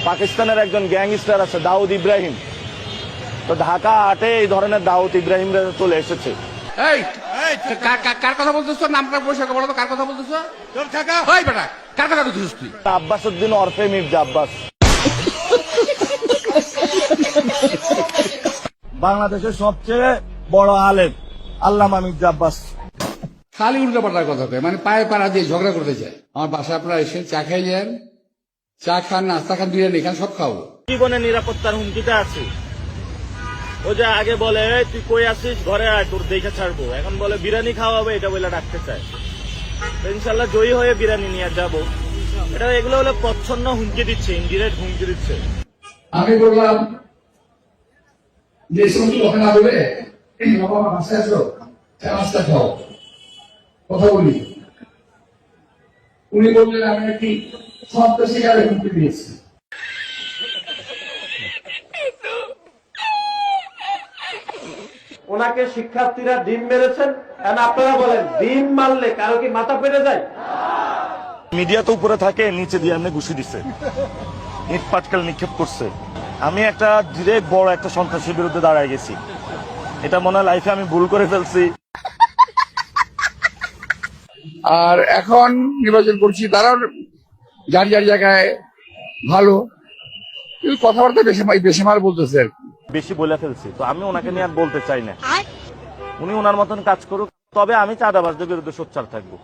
পাকিস্তানের একজন গ্যাংস্টার আছে দাউদ ইব্রাহিম, তো ঢাকা 8-এ এই ধরনের দাউদ ইব্রাহিমরা চলে এসেছে। এই কার কথা বলতেছো? নামটা পয়সা বলো তো, কার কথা বলতেছো? ওই বেটা, কার কথা বলতেছিস তুই? আব্বাস উদ্দিন ওরফে মির্জা আব্বাস। বাংলাদেশের সবচেয়ে বড় আলেম আল্লামা মির্জা আব্বাস। খালি উল্টো পাল্টার কথা কয়, মানে পায়ে পাড়া দিয়ে ঝগড়া করতে চায়। আমার বাসায় আপনারা এসে চা খাই যান, চা খান, নাস্তা খান, বিরিয়ানি খান, সব খাবো। জীবনে নিরাপত্তার হুমকিতে আছি। ও যে আগে বলে তুই কই আছিস, ঘরে আয়, তোর দেখে ছাড়বো, এখন বলে বিরিয়ানি খাওয়াবে, এটা বলে ডাকতে চায়। ইনশাল্লাহ জয়ী হয়ে বিরিয়ানি নিয়ে যাবো। এটা এগুলো হলো প্রচ্ছন্ন হুমকি দিচ্ছে, ইনডিরেক্ট হুমকি দিচ্ছে। আমি বললাম যে সমস্ত কথা না বলে বাবা আমার বাসায় আসো, চা নাস্তা খাও, কথা বলি। উনি বললেন আমি একটি সন্ত্রাসী গাড়ি হুমকি দিয়েছি। ওনাকে শিক্ষার্থীরা ডিম মেরেছেন, আপনারা বলেন ডিম মারলে কারো কি মাথা ফেটে যায়? মিডিয়া তো উপরে থাকে, নিচে দিয়ে এমনি ঘুষি দিচ্ছে, ইট পাটকেল নিক্ষেপ করছে। আমি একটা ডিরেক্ট বড় একটা সন্ত্রাসীর বিরুদ্ধে দাঁড়ায় গেছি। এটা মনে হয় লাইফে আমি ভুল করে ফেলছি। আর এখন নির্বাচন করছি, তারাও যার যার জায়গায় ভালো, কিন্তু কথাবার্তা বেশি মাল বলতেছে আর কি। বেশি বলে ফেলছি, তো আমি ওনাকে নিয়ে আর বলতে চাই না। উনি ওনার মতন কাজ করুক, তবে আমি চাঁদাবাজদের বিরুদ্ধে সোচ্চার থাকবো।